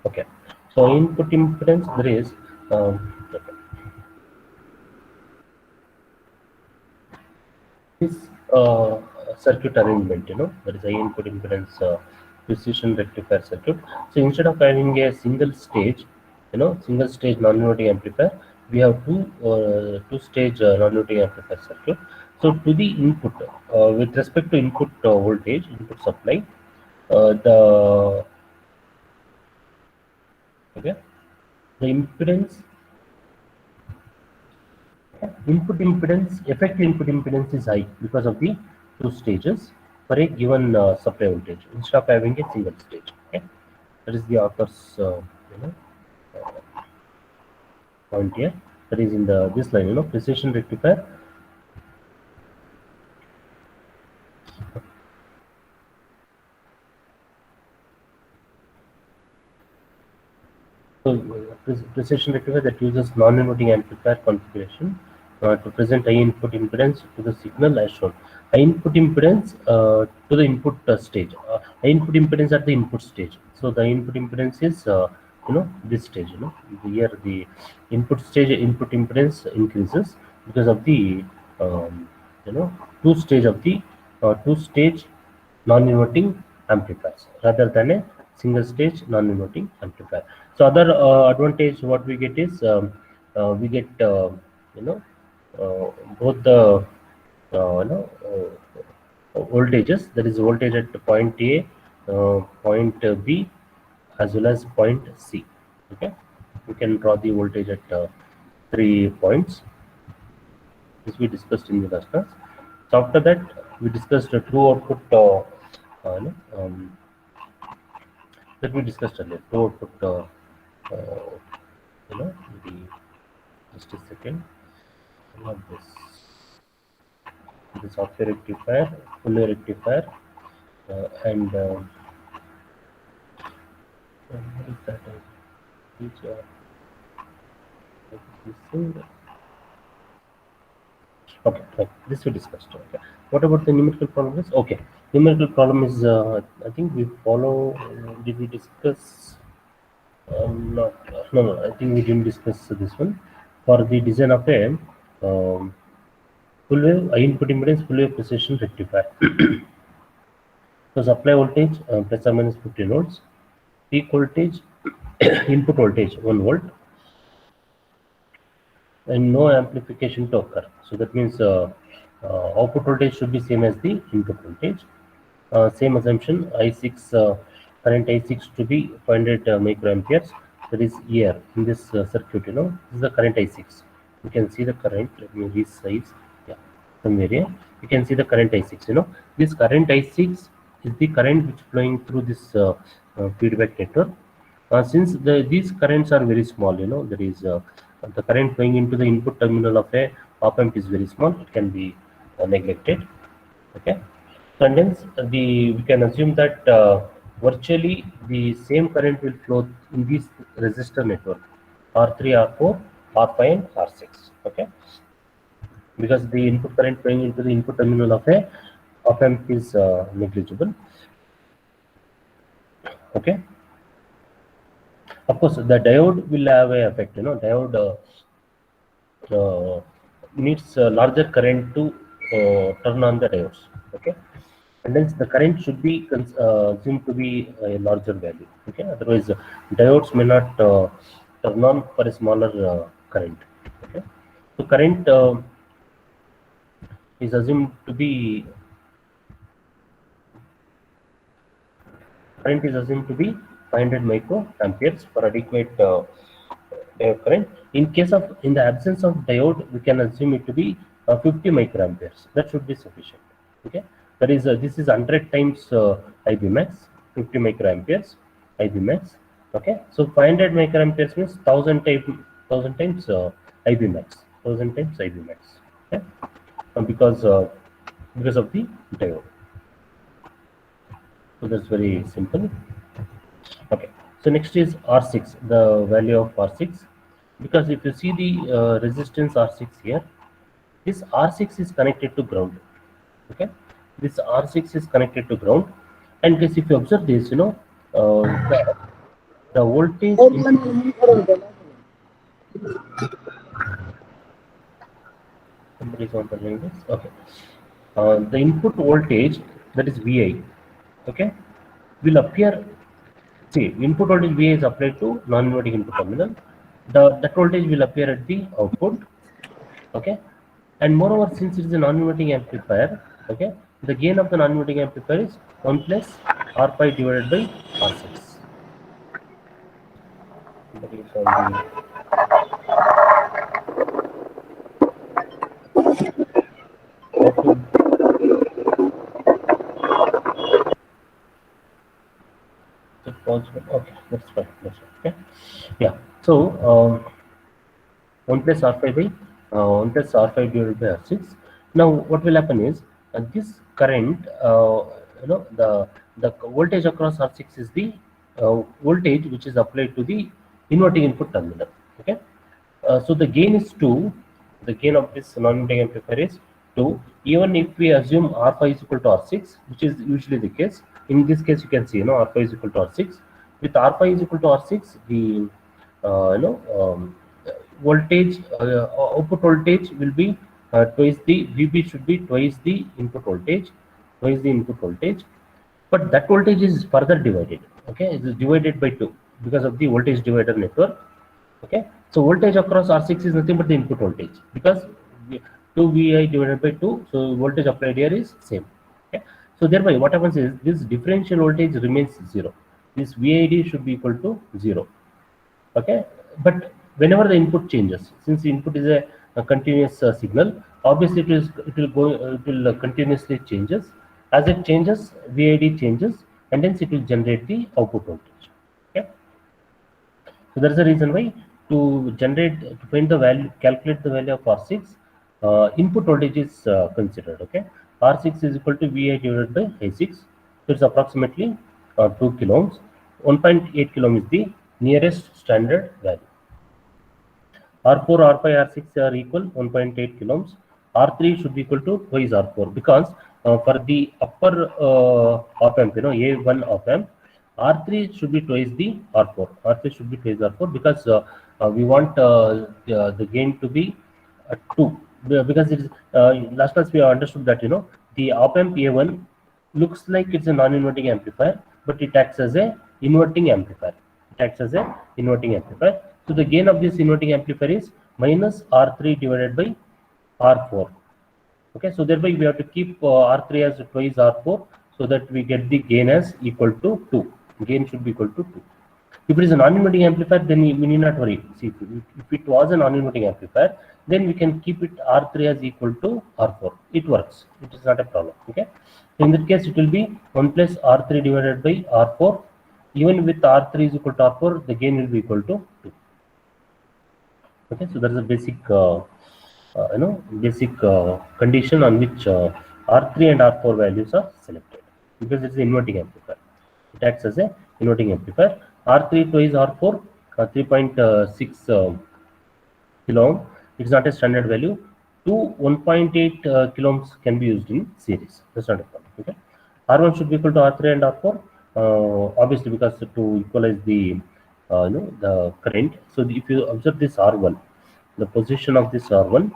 Okay, so input impedance there is okay. This circuit arrangement, there is a input impedance precision rectifier circuit. So instead of having a single stage, single stage non-inverting amplifier, we have two stage non-inverting amplifier circuit. So to the input, with respect to input voltage, input supply, the okay, the impedance effective input impedance is high because of the two stages for a given supply voltage instead of having a single stage. Okay, that is the author's you know point here. That is in the this line. Precision rectifier. So, precision rectifier that uses non-inverting amplifier configuration to present high input impedance to the signal as shown. High input impedance to the input stage. High input impedance at the input stage. So the input impedance is this stage. Here the input stage input impedance increases because of the um, you know two stage non-inverting amplifiers rather than a single stage non-inverting amplifier. So other advantage what we get is we get you know both the voltages, that is voltage at point A, point B as well as point C. Okay, we can draw the voltage at 3 points. This we discussed in the last class. So after that we discussed true output that we discussed earlier. True output uh, you know the just a second. Not this software rectifier, full rectifier, and what is that? Which this thing? Okay, right. This we discussed. Okay. What about the numerical problem? Okay, numerical problem is. I think we follow. Did we discuss? Not. No, no. I think we didn't discuss this one. For the design of a full wave input impedance, full wave precision rectifier. So supply voltage plus or minus 50 volts, peak voltage, input voltage 1 volt, and no amplification to occur. So that means output voltage should be same as the input voltage. Same assumption, I6 current I6 to be 500 microamperes. That is here in this circuit. This is the current I6. You can see the current. Let me resize. Yeah, somewhere here you can see the current I6. This current I6 is the current which flowing through this feedback network. Since these currents are very small, there is the current flowing into the input terminal of a op amp is very small. It can be neglected. Okay, so and hence we can assume that virtually the same current will flow in this resistor network R3, R4, R5, and R6. Okay, because the input current flowing into the input terminal of a op amp is negligible. Okay, of course the diode will have a effect. Diode needs a larger current to turn on the diodes. Okay, and then the current should be assumed to be a larger value. Okay, otherwise diodes may not turn on for a smaller current. Okay, so is assumed to be current is assumed to be 500 microamperes for adequate diode current. In the absence of diode, we can assume it to be 50 microamperes. That should be sufficient. Okay, that is this is 100 times IB max, 50 microamperes IB max. Okay, so 500 microamperes means 1000 times IB max, 1000 times IB max. Okay, because of the diode. So that's very simple. Okay, so next is R6, the value of R6. Because if you see the resistance R6 here, this R6 is connected to ground. Okay, this R6 is connected to ground, and guess if you observe this, The voltage somebody is answering this. Okay. The input voltage, that is Vi, okay, will appear. See, input voltage Vi is applied to non-inverting input terminal. That voltage will appear at the output, okay. And moreover, since it is a non-inverting amplifier, okay, the gain of the non-inverting amplifier is 1 plus R5 divided by R6. That is on the output. Is it possible? Okay, that's fine. That's fine. Okay. Yeah. So 1 plus R5 by 1 plus R5 divided by R6. Now what will happen is this current, the voltage across R6 is the voltage which is applied to the inverting input terminal. Okay. So the gain is 2. The gain of this non-inverting amplifier is 2. Even if we assume R5 is equal to R6, which is usually the case. In this case, you can see, R5 is equal to R6. With R5 is equal to R6, the voltage, output voltage will be twice the VB should be twice the input voltage, but that voltage is further divided. Okay, it is divided by 2 because of the voltage divider network. Okay, so voltage across R6 is nothing but the input voltage, because 2 Vi divided by 2, so voltage applied here is same. Okay, so thereby what happens is this differential voltage remains 0. This VID should be equal to 0. Okay, but whenever the input changes, since the input is a continuous signal, obviously it will continuously changes. As it changes, VID changes, and hence it will generate the output voltage. Okay, so that's the reason why to find the value, calculate the value of R6, input voltage is considered. Okay, R6 is equal to Vi divided by I6, so it's approximately 2 kilo ohms. 1.8 kilo ohm is the nearest standard value. R4, R5, R6 are equal 1.8 kilo ohms. R3 should be equal to twice R4, because for the upper op amp, A1 op amp, R3 should be twice the R4. R3 should be twice R4, because we want the gain to be 2. Because it is last class we have understood that the op amp A1 looks like it's a non-inverting amplifier, but it acts as a inverting amplifier. So the gain of this inverting amplifier is minus R3 divided by R4. Okay, so thereby we have to keep R3 as twice R4, so that we get the gain as equal to 2. Gain should be equal to 2. If it is a non-inverting amplifier, then we need not worry. See, if it was a non-inverting amplifier, then we can keep it R3 as equal to R4. It works. It is not a problem. Okay. So in that case, it will be 1 plus R3 divided by R4. Even with R3 is equal to R4, the gain will be equal to 2. Okay. So that is a basic, condition on which R3 and R4 values are selected, because it's an inverting amplifier. It acts as a inverting amplifier. R3 twice R4, 3.6 kilo ohm. It's not a standard value. 1.8 kilo ohms can be used in series. That's not a problem. Okay. R1 should be equal to R3 and R4, obviously, because to equalize the the current. So if you observe this R1, the position of this R1,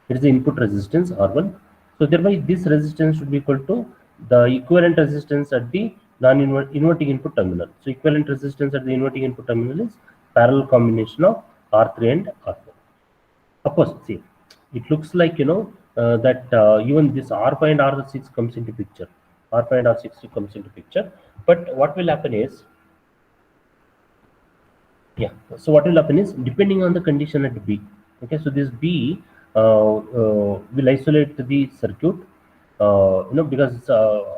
it is the input resistance R1. So thereby this resistance should be equal to the equivalent resistance at the non-inverting input terminal. So equivalent resistance at the inverting input terminal is parallel combination of R3 and R4. Of course, see, it looks like that even this R5 and R6 comes into picture. R5 and R6 comes into picture. But what will happen is, so what will happen is, depending on the condition at B. Okay, so this B will isolate the circuit. Because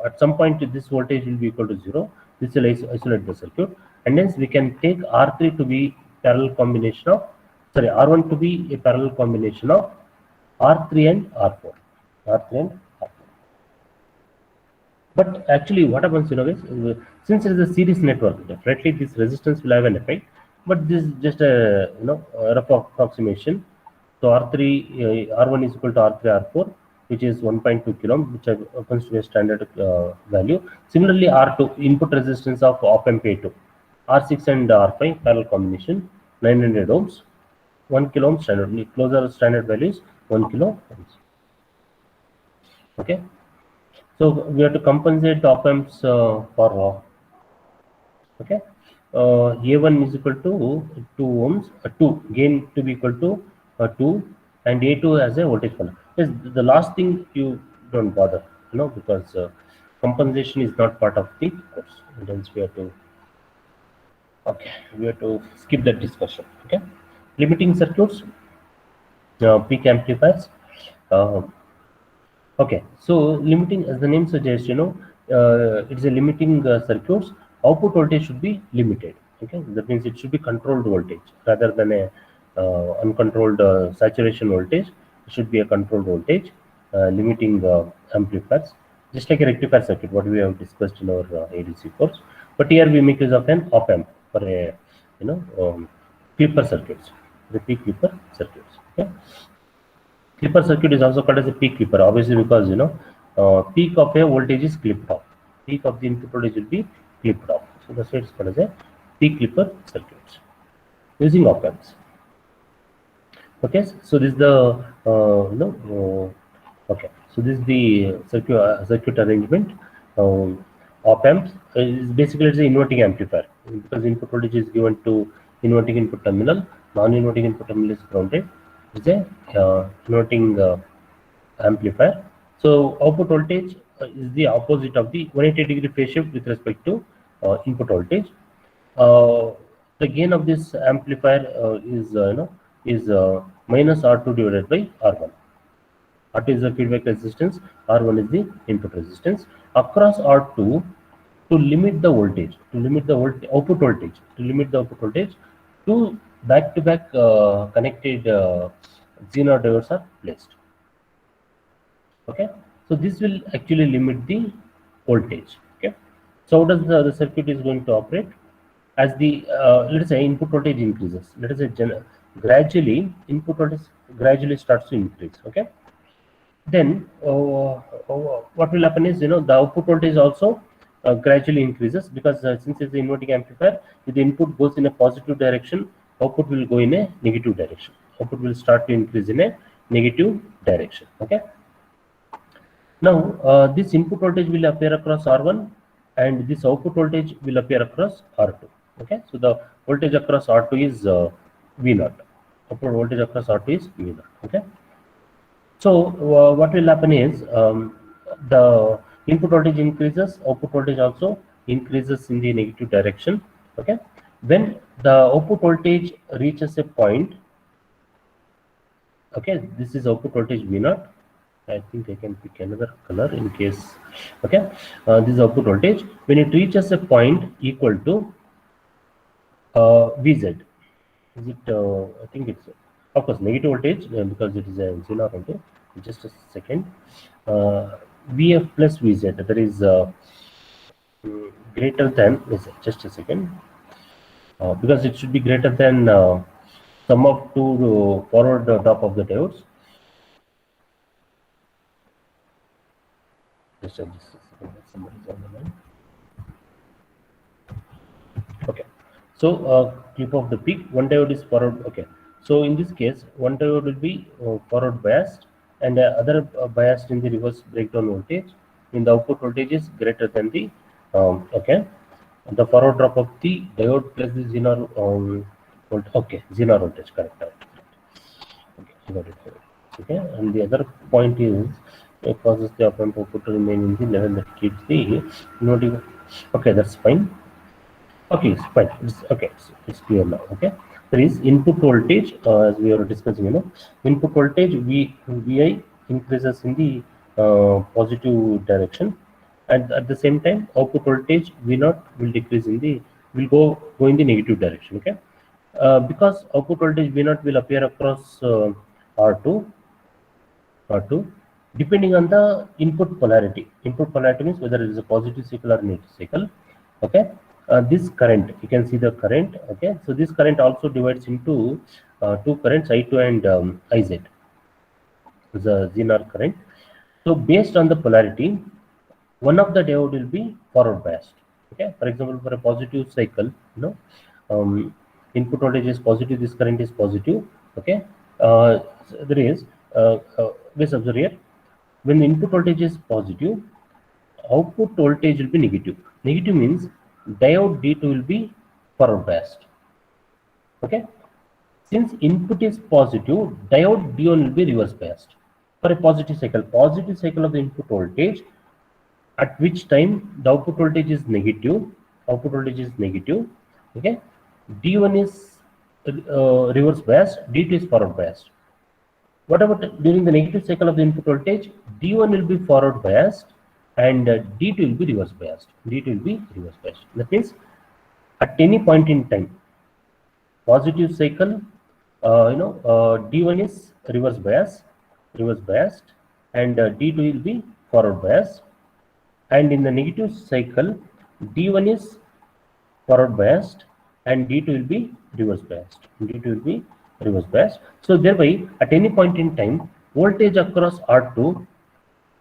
at some point this voltage will be equal to 0. This will isolate the circuit, and hence we can take R3 to be parallel combination of, R1 to be a parallel combination of R3 and R4. But actually, what happens, since it is a series network, definitely this resistance will have an effect. But this is just a rough approximation. So R3, R1 is equal to R3, R4, which is 1.2 kilo ohm, which happens to be a standard value. Similarly, R2, input resistance of op amp A2. R6 and R5 parallel combination, 900 ohms, 1 kilo ohm standard. Closer standard value is 1 kilo ohms. Okay, so we have to compensate the op amps for okay. A1 is equal to 2 ohms, 2 gain to be equal to 2, and A2 has a voltage column. Yes, the last thing you don't bother, because compensation is not part of the course. And hence we have to skip that discussion. Okay, limiting circuits, peak amplifiers. Uh, Okay, so limiting, as the name suggests, it's a limiting circuits. Output voltage should be limited. Okay, that means it should be controlled voltage rather than a uncontrolled saturation voltage. It should be a controlled voltage, limiting amplifiers, just like a rectifier circuit, what we have discussed in our ADC course. But here we make use of an op amp for a clipper circuits, the peak clipper circuits. Okay. Clipper circuit is also called as a peak clipper, obviously, because peak of a voltage is clipped off. Peak of the input voltage will be clipped off. So that's why it's called as a peak clipper circuits using op amps. Okay, so this is the okay. So this is the circuit arrangement. Op amps is basically it's an inverting amplifier because input voltage is given to inverting input terminal, non-inverting input terminal is grounded. It's a inverting amplifier. So output voltage is the opposite of the 180-degree phase shift with respect to input voltage. The gain of this amplifier is minus R2 divided by R1. R2 is the feedback resistance, R1 is the input resistance. Across R2, to limit the voltage, output voltage, two back-to-back connected Zener diodes are placed. Okay, so this will actually limit the voltage. Okay, so how does the circuit is going to operate? As the let us say input voltage increases, let us say gradually input voltage gradually starts to increase. Okay, then what will happen is the output voltage also gradually increases because since it's the inverting amplifier, if the input goes in a positive direction, output will go in a negative direction. Output will start to increase in a negative direction. Okay. Now, this input voltage will appear across R1 and this output voltage will appear across R2. Okay, so the voltage across R2 is V0. Output voltage across R2 is V0. Okay, so what will happen is the input voltage increases, output voltage also increases in the negative direction. Okay, when the output voltage reaches a point, okay, this is output voltage V0. I think I can pick another color in case. Okay, this is output voltage. When it reaches a point equal to Vz, is it? I think it's of course negative voltage because it is a Zener voltage. Just a second. Vf plus Vz, that is greater than. Just a second. Because it should be greater than sum of two forward drop of the diodes. Just a second. Okay, so clip of the peak, one diode is forward. Okay, so in this case, one diode will be forward biased and other biased in the reverse breakdown voltage. In the output voltage is greater than the okay, the forward drop of the diode plus the Zener okay, Zener voltage, correct. Okay, got it. Okay, and the other point is it causes the op amp output to remain in the level that keeps the inverting. Okay, that's fine. Okay, it's fine. It's clear now. Okay, there is input voltage as we are discussing. Input voltage Vi increases in the positive direction, and at the same time, output voltage V0 will decrease in the go in the negative direction. Okay, because output voltage V0 will appear across R2, depending on the input polarity. Input polarity means whether it is a positive cycle or negative cycle. Okay, this current, you can see the current. Okay, so this current also divides into two currents, I2 and IZ, the Zener current. So based on the polarity, one of the diode will be forward biased. Okay, for example, for a positive cycle, input voltage is positive, this current is positive. Okay, so there is please observe here, when the input voltage is positive, output voltage will be negative. Negative means diode D2 will be forward biased. Okay, since input is positive, diode D1 will be reverse biased. For a positive cycle of the input voltage, at which time the output voltage is negative. Okay, D1 is reverse biased, D2 is forward biased. What about during the negative cycle of the input voltage? D1 will be forward biased and D2 will be reverse biased. That means at any point in time, positive cycle, D1 is reverse biased, and D2 will be forward biased. And in the negative cycle, D1 is forward biased and D2 will be reverse biased. So thereby, at any point in time, voltage across R2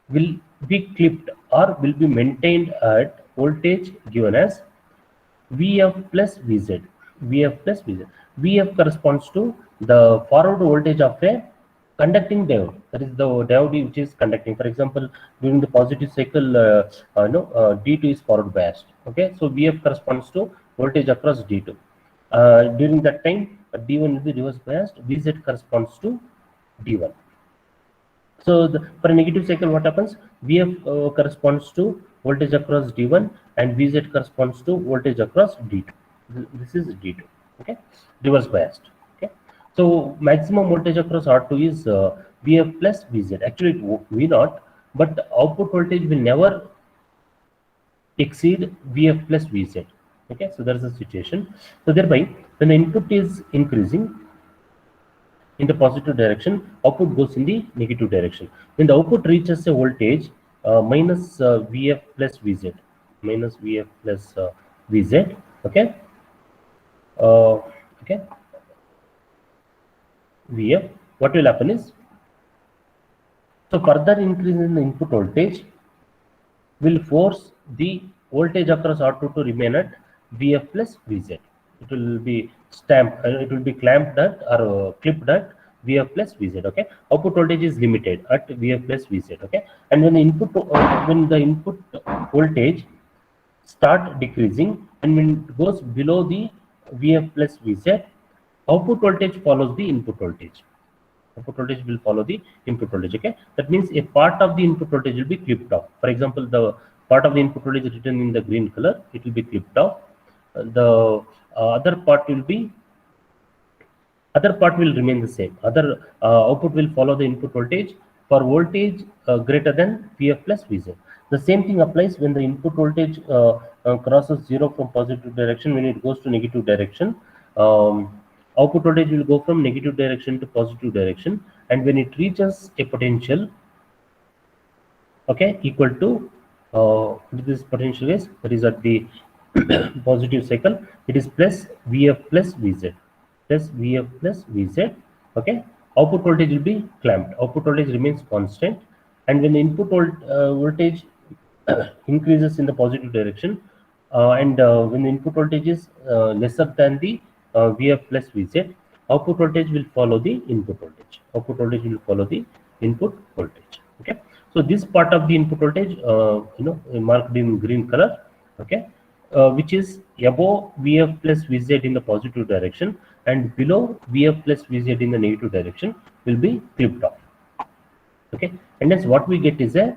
will be clipped or will be maintained at voltage given as Vf plus Vz. Vf corresponds to the forward voltage of a conducting diode. That is the diode which is conducting. For example, during the positive cycle, D2 is forward biased. Okay, so Vf corresponds to voltage across D2. During that time, D1 will be reverse biased. Vz corresponds to D1. So for a negative cycle, what happens? Vf corresponds to voltage across D1 and Vz corresponds to voltage across D2. This is D2. Okay, reverse biased. Okay, so maximum voltage across R2 is Vf plus Vz. Actually, V0, but output voltage will never exceed Vf plus Vz. Okay, so that's the situation. So thereby, when the input is increasing in the positive direction, output goes in the negative direction. When the output reaches a voltage minus Vf plus Vz, okay, okay, Vf, what will happen is, so further increase in the input voltage will force the voltage across R2 to remain at Vf plus Vz. It will be clamped at or clipped at Vf plus Vz. Okay, output voltage is limited at Vf plus Vz. Okay, and when the input voltage start decreasing and when it goes below the Vf plus Vz, output voltage follows the input voltage. Output voltage will follow the input voltage. Okay, that means a part of the input voltage will be clipped off. For example, the part of the input voltage written in the green color, it will be clipped off. The other part will remain the same. Other output will follow the input voltage for voltage greater than Vf plus Vz. The same thing applies when the input voltage crosses zero from positive direction. When it goes to negative direction, output voltage will go from negative direction to positive direction, and when it reaches a potential, okay, equal to this potential is, that is at the positive cycle, it is plus Vf plus Vz, okay, output voltage will be clamped, output voltage remains constant, and when the input voltage increases in the positive direction, and when the input voltage is lesser than the Vf plus Vz, output voltage will follow the input voltage. Okay, so this part of the input voltage, marked in green color, okay, which is above Vf plus Vz in the positive direction and below Vf plus Vz in the negative direction, will be clipped off. Okay, and hence what we get is a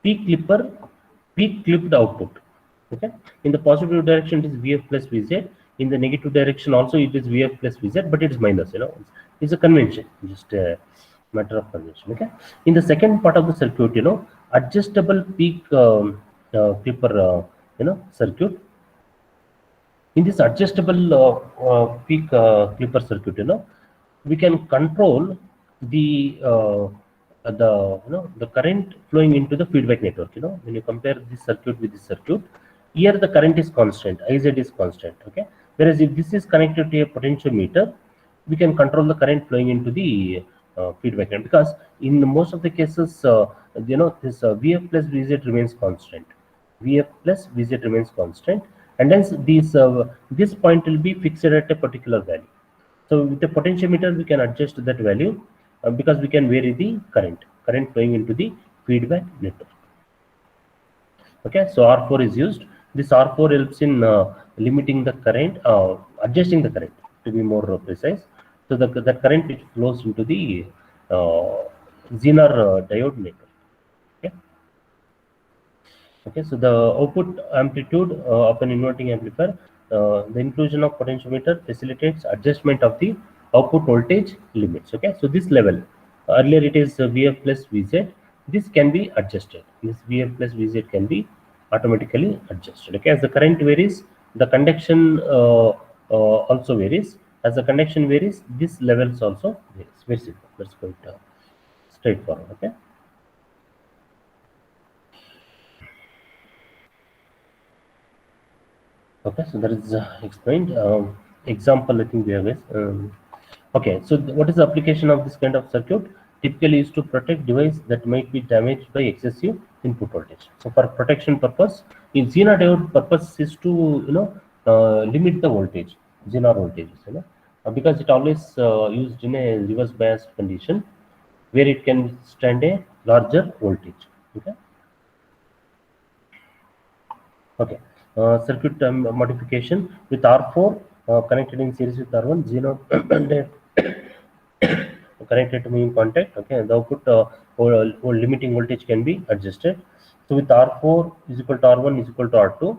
peak clipped output. Okay, in the positive direction it is Vf plus Vz, in the negative direction also it is Vf plus Vz, but it is minus, it's a convention, just a matter of convention. Okay, in the second part of the circuit, adjustable peak clipper circuit. In this adjustable peak clipper circuit, we can control the the current flowing into the feedback network. When you compare this circuit with this circuit, here the current is constant, Iz is constant. Okay, whereas if this is connected to a potentiometer, we can control the current flowing into the feedback network, because in most of the cases, this Vf plus Vz remains constant. Vf plus Vz remains constant, and hence this point will be fixed at a particular value. So with the potentiometer, we can adjust that value because we can vary the current flowing into the feedback network. Okay, so R4 is used. This R4 helps in limiting the current, adjusting the current to be more precise. So the current which flows into the Zener diode network. Okay. Okay, so the output amplitude of an inverting amplifier, the inclusion of potentiometer facilitates adjustment of the output voltage limits. Okay, so this level, earlier it is Vf plus Vz, this can be adjusted. This Vf plus Vz can be automatically adjusted. Okay, as the current varies, the conduction also varies. As the conduction varies, this levels also varies. Very simple. That's quite straightforward. Okay. Okay, so that is explained. Example, I think we have is. Okay, so what is the application of this kind of circuit? Typically used to protect device that might be damaged by excessive input voltage. So for protection purpose, in Zener diode purpose is to limit the voltage, Zener voltages, because it always used in a reverse biased condition where it can stand a larger voltage. Okay. Okay. Circuit modification with R4 connected in series with R1, Xenon connected to main contact. Okay, the output or limiting voltage can be adjusted. So with R4 is equal to R1 is equal to R2.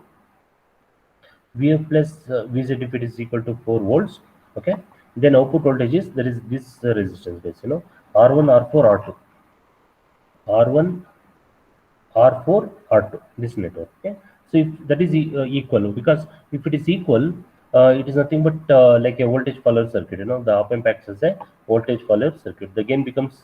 Vf plus Vz if it is equal to 4 volts. Okay, then output voltage is there is this resistance base. R1, R4, R2, R1, R4, R2, this network. Okay, so if that is equal, because if it is equal, it is nothing but like a voltage follower circuit. The op amp acts as a voltage follower circuit. The gain becomes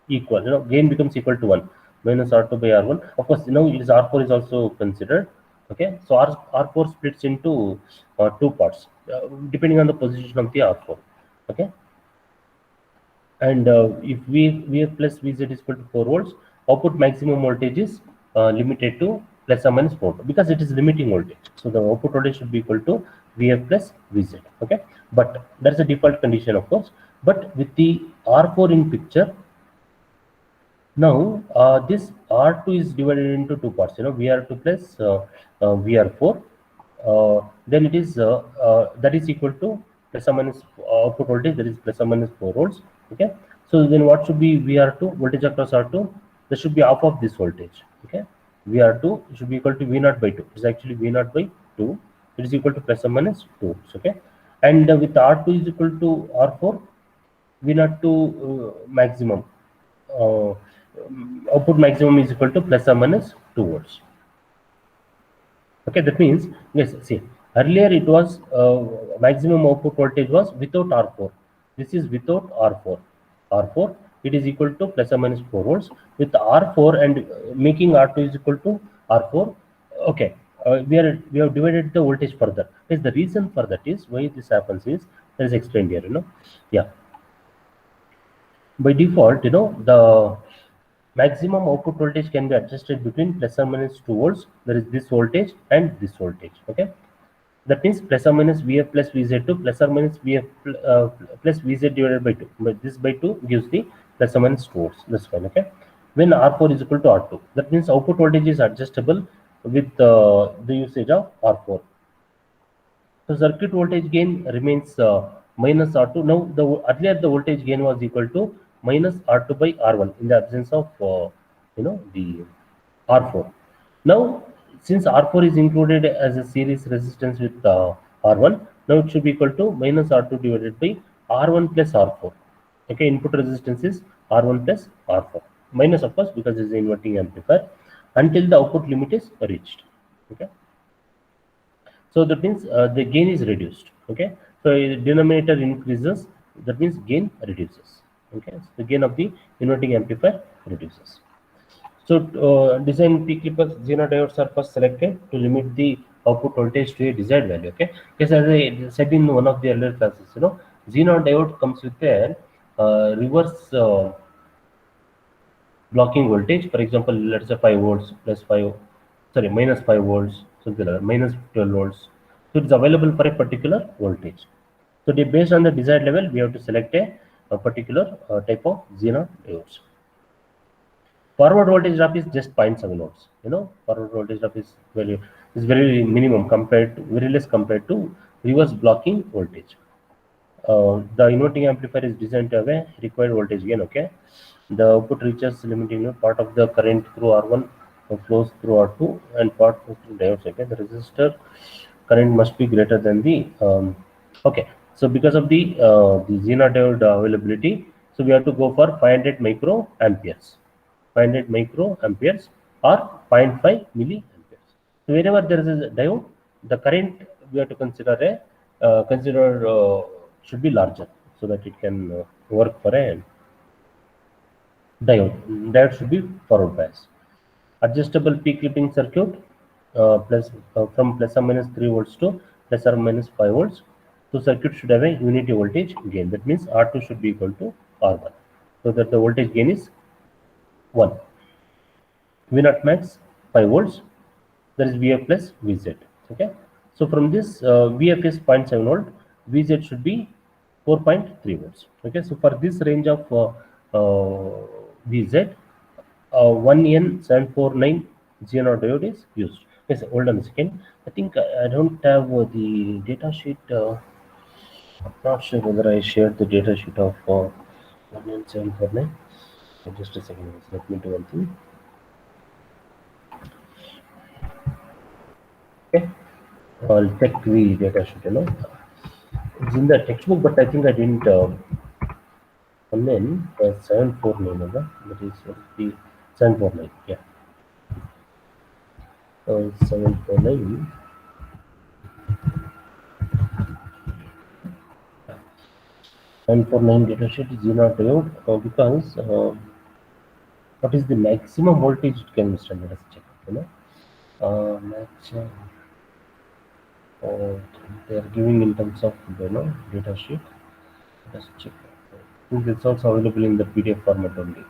equal. Gain becomes equal to 1 minus R2 by R1. Of course, it is R4 is also considered. Okay, so R4 splits into two parts depending on the position of the R4. Okay, and if Vf plus Vz is equal to 4 volts, output maximum voltage is limited to plus or minus 4 because it is limiting voltage. So the output voltage should be equal to Vf plus Vz. Okay, but that's a default condition, of course. But with the R4 in picture, now this R2 is divided into two parts. VR2 plus VR4. Then it is that is equal to plus or minus output voltage, that is plus or minus 4 volts. Okay, so then what should be VR2 voltage across R2? That should be half of this voltage. Okay, VR2 should be equal to V0 by 2. It is actually V0 by 2. It is equal to plus or minus 2 volts. Okay, and with R2 is equal to R4, V0 to maximum. Uh, Output maximum is equal to plus or minus 2 volts. Okay, that means, yes, see, earlier it was maximum output voltage was without R4. This is without R4. R4, it is equal to plus or minus 4 volts. With R4 and making R2 is equal to R4. Okay, we have divided the voltage further. Yes, the reason for that is why this happens is that is explained here. Yeah. By default, the maximum output voltage can be adjusted between plus or minus 2 volts. There is this voltage and this voltage. Okay, that means plus or minus Vf plus Vz2 plus or minus Vf plus Vz divided by 2. But this by 2 gives the plus or minus 2 volts. That's fine. Okay, when R4 is equal to R2, that means output voltage is adjustable with the usage of R4. So circuit voltage gain remains minus R2. Now earlier the voltage gain was equal to minus R2 by R1 in the absence of the R4. Now since R4 is included as a series resistance with R1, now it should be equal to minus R2 divided by R1 plus R4. Okay, input resistance is R1 plus R4 minus, of course, because it is an inverting amplifier, until the output limit is reached. Okay. So that means the gain is reduced. Okay, so denominator increases, that means gain reduces. Okay, so the gain of the inverting amplifier reduces. So design P clippers Zener diodes are first selected to limit the output voltage to a desired value. Okay, because as I said in one of the earlier classes, Zener diode comes with a reverse blocking voltage. For example, let's say 5 volts plus 5 sorry, minus 5 volts, something like that, minus 12 volts. So it's available for a particular voltage. So based on the desired level, we have to select a particular type of Zener diodes. Forward voltage drop is just 0.7 volts. Forward voltage drop is very minimum compared to, very less compared to reverse blocking voltage. The inverting amplifier is designed to have a required voltage gain. Okay, the output reaches limiting part of the current through R1 flows through R2 and part goes through diodes. Okay, the resistor current must be greater than the okay. So because of the Zener diode availability, so we have to go for 500 microamperes, 500 microamperes or 0.5 milliamperes. So wherever there is a diode, the current we have to consider should be larger so that it can work for a diode. Diode should be forward bias. Adjustable peak clipping circuit from plus or minus 3 volts to plus or minus 5 volts. So circuit should have a unity voltage gain. That means R2 should be equal to R1. So that the voltage gain is 1. V naught max 5 volts. That is Vf plus Vz. Okay. So from this Vf is 0.7 volt. Vz should be 4.3 volts. Okay. So for this range of Vz, 1N749 Zener diode is used. Yes, hold on a second. I think I don't have the data sheet. I'm not sure whether I shared the data sheet of 1N749. Just a second. Let me do one thing. Okay. I'll check the data sheet. It's in the textbook, but I think I didn't. 749, that is the 749. Yeah. 749. 749 data sheet is not diode because what is the maximum voltage it can withstand? Let us check. Max, they are giving in terms of data sheet. Let us check. I think it's also available in the PDF format only.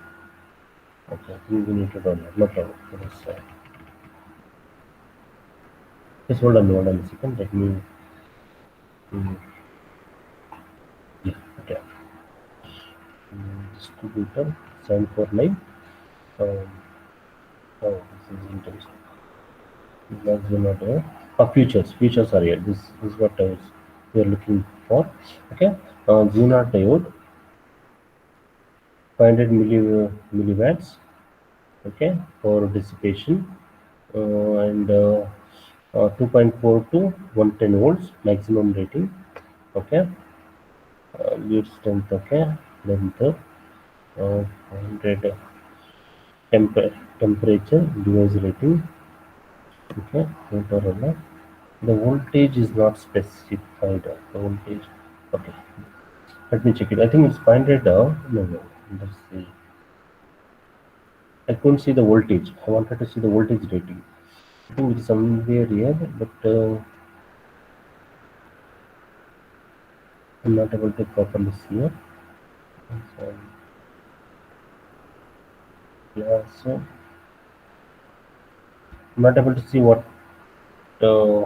Okay, I think we need to download. No problem. Just hold on a second. Let me. Yeah, okay. Distributor 749. Oh, this is in terms of maximum futures. Futures are here. This is what we are looking for. Okay, Zener diode, 500 milliwatts. Okay, for dissipation, and 2.4 to 110 volts maximum rating. Okay, lead strength. Okay, length, 100 temperature, device rating. Okay, Motorola. The voltage is not specified. The voltage. Okay, let me check it. I think it's 500. No. Let's see. I couldn't see the voltage. I wanted to see the voltage rating. I think it's somewhere here, but I'm not able to properly see it. So, yeah, so I'm not able to see what 2.4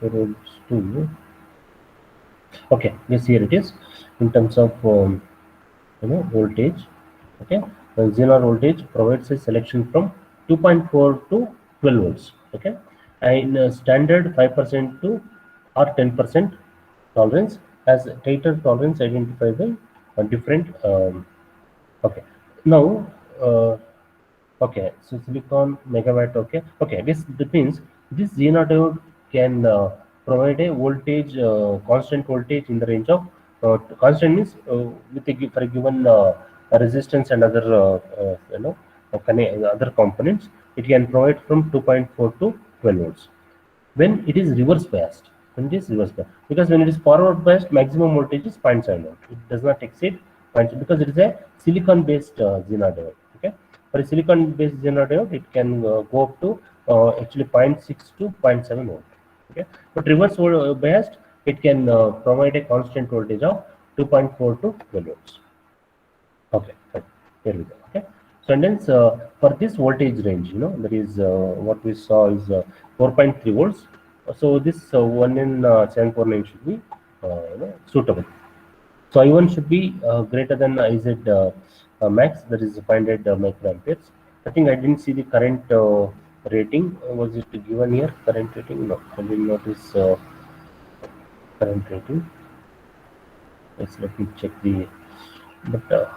volts to. Okay, yes, here it is. In terms of voltage. Okay, Zener voltage provides a selection from 2.4 to 12 volts. Okay, and standard 5% to or 10% tolerance as tighter tolerance identified by different. Okay, now okay, so silicon megawatt. Okay, that means this Zener diode can provide a voltage, constant voltage in the range of constant means for a given resistance and other other components, it can provide from 2.4 to 12 volts. When it is reverse biased, because when it is forward biased, maximum voltage is 0.7 volt. It does not exceed 0.7 because it is a silicon based Zener diode. Okay, for a silicon based Zener diode, it can go up to actually 0.6 to 0.7 volt. Okay, but reverse biased, it can provide a constant voltage of 2.4 to 12 volts. Okay, fine. Here we go. Okay, So and hence for this voltage range, that is what we saw is 4.3 volts. So this 1 in 749 should be suitable. So I1 should be greater than IZ max, that is 500 microamperes. I think I didn't see the current rating. Was it given here? Current rating? No, I didn't notice current rating. Let me check the. But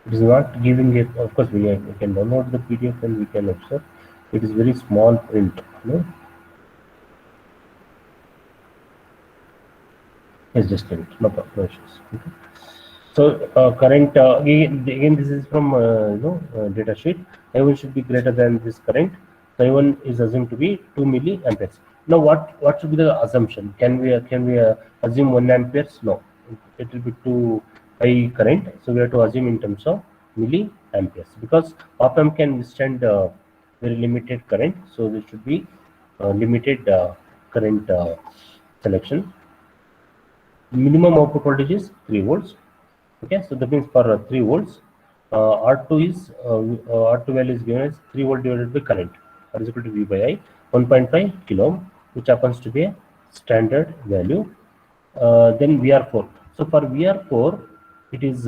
it is not giving it. Of course, we can download the PDF and we can observe. It is very small print. It's just print. No problem. No issues. Okay. So current again this is from data sheet. I1 should be greater than this current. So I1 is assumed to be 2 milliamperes. Now what should be the assumption? Can we assume 1 amperes? No, it will be too high current. So we have to assume in terms of milliamperes because op-amp can withstand very limited current. So there should be limited current selection. Minimum output voltage is 3 volts. Okay, so that means for 3 volts, R2 is R2 value is given as 3 volt divided by current, R is equal to V by I, 1.5 kilo ohm, which happens to be a standard value. Then VR4. So for VR4, it is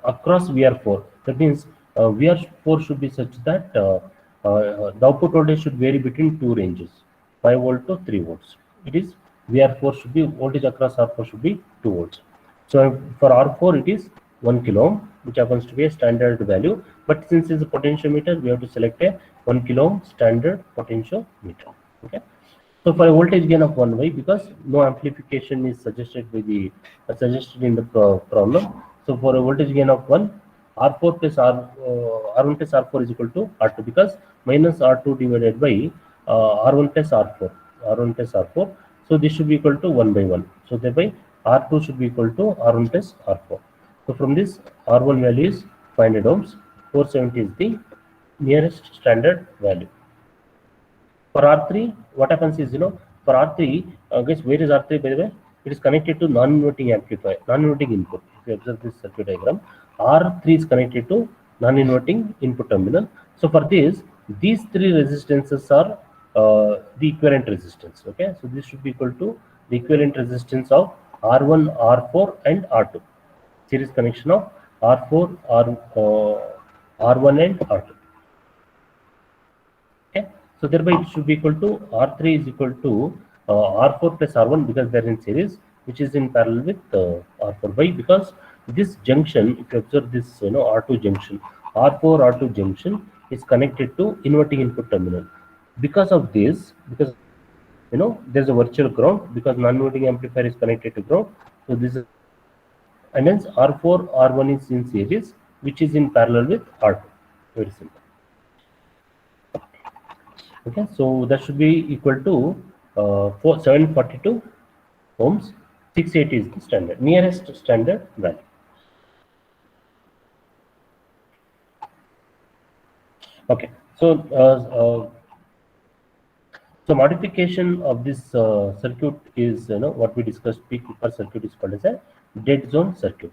across VR4. That means VR4 should be such that the output voltage should vary between two ranges, 5 volt to 3 volts. It is VR4 should be voltage across R4 should be 2 volts. So for R4 it is 1 kilo ohm, which happens to be a standard value. But since it's a potentiometer, we have to select a 1 kilo ohm standard potentiometer. Okay. So for a voltage gain of 1 Y, because no amplification is suggested by the suggested in the problem. So for a voltage gain of 1, R4 plus R1 plus R4 is equal to R2 because minus R2 divided by R1 plus R4. R1 plus R4. So this should be equal to 1 by 1. So thereby R2 should be equal to R1 plus R4. So from this R1 value is 500 ohms. 470 is the nearest standard value. For R3, what happens is, for R3, guess where is R3 by the way? It is connected to non-inverting amplifier, non-inverting input. If you observe this circuit diagram, R3 is connected to non-inverting input terminal. So for this, these three resistances are the equivalent resistance. Okay, so this should be equal to the equivalent resistance of R1, R4, and R2. Series connection of R4, R1, and R2. Okay, so thereby it should be equal to R3 is equal to R4 plus R1 because they are in series, which is in parallel with R4. Why? Because this junction, if you observe this, R2 junction, R4 R2 junction is connected to inverting input terminal. Because of this, because there's a virtual ground because non-inverting amplifier is connected to ground. So this is, and hence R4 R1 is in series, which is in parallel with R2. Very simple. Okay, so that should be equal to 742 ohms. 680 is the standard, nearest standard value. Okay, so so modification of this circuit is what we discussed. Peak Clipper circuit is called as a dead zone circuit.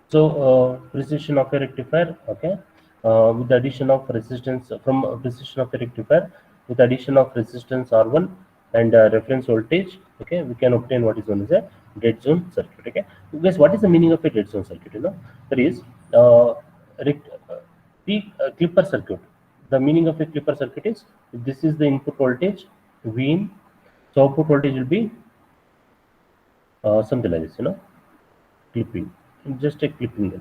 So precision of a rectifier, okay, with the addition of resistance from precision of a rectifier with addition of resistance R1 and reference voltage, okay, we can obtain what is known as a dead zone circuit. Okay, guys, what is the meaning of a dead zone circuit? There is the Clipper circuit. The meaning of a Clipper circuit is this is the input voltage V in, so output voltage will be something like this, clipping, just a clipping,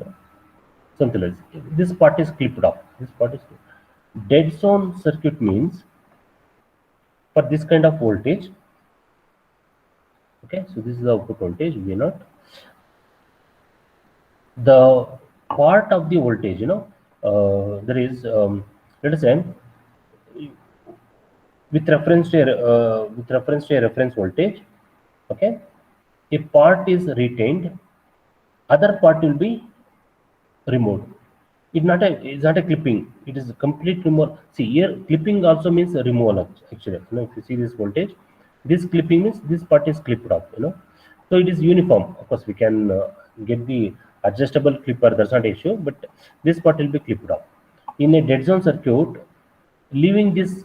something like this. This part is clipped off. This part is clipped. Dead zone circuit means for this kind of voltage. Okay, so this is the output voltage V0. The part of the voltage, there is let us say with reference to a reference voltage, okay, a part is retained, other part will be removed. It's not a clipping, it is a complete removal. See here, clipping also means removal actually. If you see this voltage, this clipping means this part is clipped off, so it is uniform. Of course we can get the adjustable clipper, that's not an issue, but this part will be clipped off. In a dead zone circuit, leaving this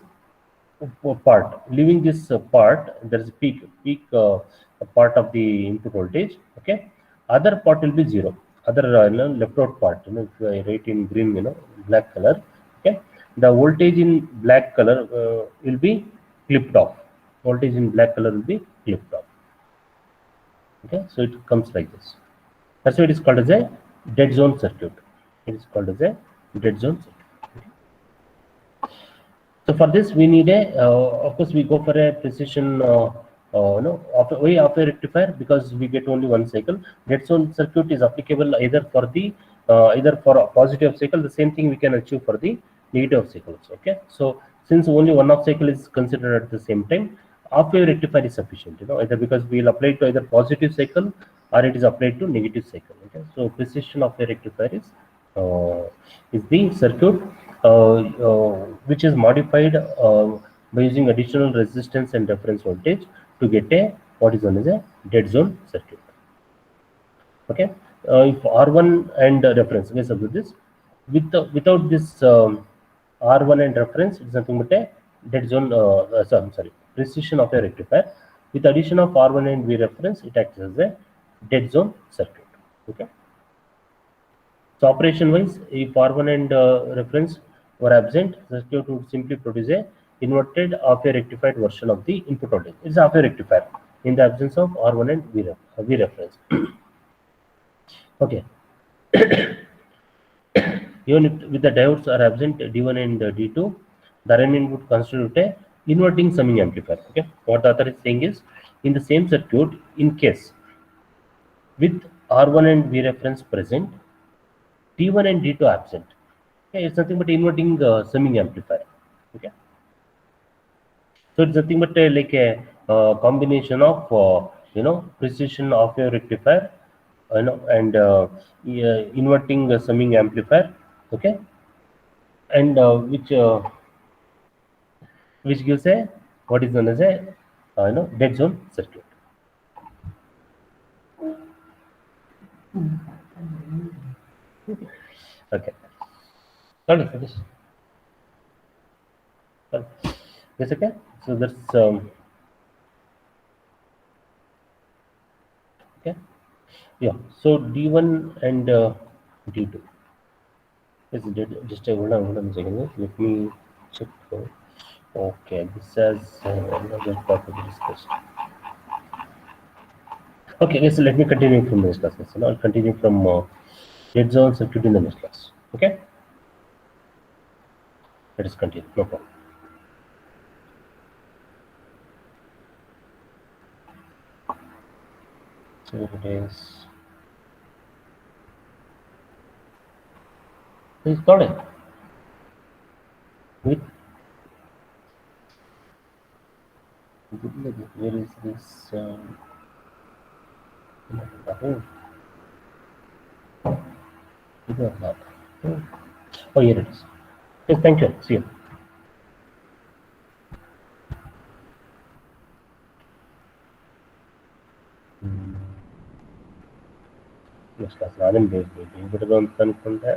part, there is a peak part of the input voltage. Okay, other part will be zero. Other left out part, if I write in green, black color. Okay, the voltage in black color will be clipped off. Voltage in black color will be clipped off. Okay, so it comes like this. That's why it is called as a dead zone circuit. It is called as a dead zone circuit. So for this, we need of course, we go for a precision, way of a rectifier, because we get only one cycle. Dead zone circuit is applicable either for a positive cycle. The same thing we can achieve for the negative cycles. Okay, so since only one of cycle is considered at the same time, half wave rectifier is sufficient. Either because we will apply to either positive cycle or it is applied to negative cycle. Okay, so precision of a rectifier is the circuit which is modified by using additional resistance and reference voltage to get a what is known as a dead zone circuit. Okay, if R1 and reference, let's observe this. Without this R1 and reference, it's nothing but a dead zone. Sorry, precision of a rectifier. With addition of R1 and V reference, it acts as a dead zone circuit. Okay. So operation wise, if R1 and reference were absent, the circuit would simply produce a inverted half-wave rectified version of the input voltage. It's a half-wave rectifier in the absence of R1 and V reference. Okay. Even if with the diodes are absent, D1 and D2, the remaining would constitute a inverting summing amplifier. Okay. What the author is saying is, in the same circuit, in case with R1 and V reference present, D1 and D2 absent. Okay, it's nothing but inverting summing amplifier. Okay, so it's nothing but like a combination of precision of your rectifier, and yeah, inverting summing amplifier. Okay, and which gives a what is known as a dead zone circuit. Okay, got it. Finish. Yes, okay. So that's okay. Yeah. So D1 and D2. Yes, just hold on a second. Let me check. Okay, this has another topic discussed. Okay, yes, so let me continue from the next class. So now I'll continue from dead zone circuit in the next class. Okay, let us continue. No problem. So it is. Please got it. With where is this? Either not. Oh, here it is. Yes, thank you. See you. Next class. ನಾನು ಬಿಡೋದು ಅಂತ ಅನ್ಕೊಂಡೆ.